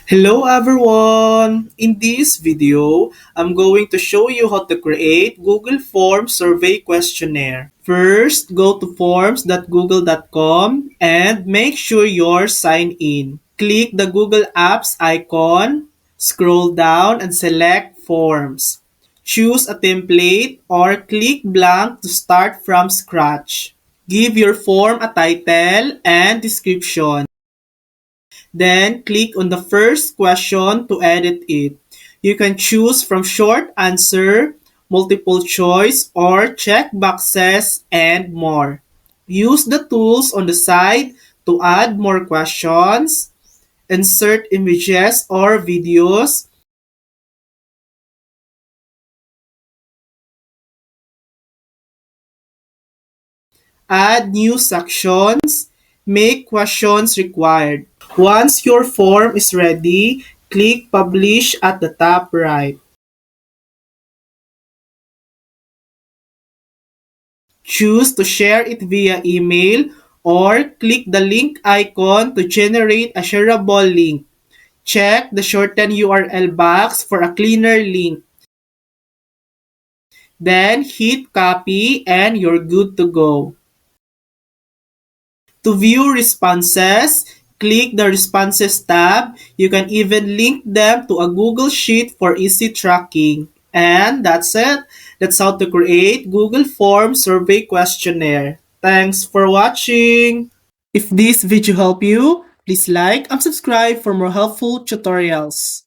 Hello everyone! In this video, I'm going to show you how to create Google Forms survey questionnaire. First, go to forms.google.com and make sure you're signed in. Click the Google Apps icon, scroll down and select Forms. Choose a template or click blank to start from scratch. Give your form a title and description. Then click on the first question to edit it. You can choose from short answer, multiple choice, or check boxes and more. Use the tools on the side to add more questions, insert images or videos, add new sections, make questions required. Once your form is ready, click Publish at the top right. Choose to share it via email or click the link icon to generate a shareable link. Check the shorten URL box for a cleaner link. Then hit copy and you're good to go. To view responses, click the Responses tab. You can even link them to a Google Sheet for easy tracking. And that's it. That's how to create Google Form survey questionnaire. Thanks for watching. If this video helped you, please like and subscribe for more helpful tutorials.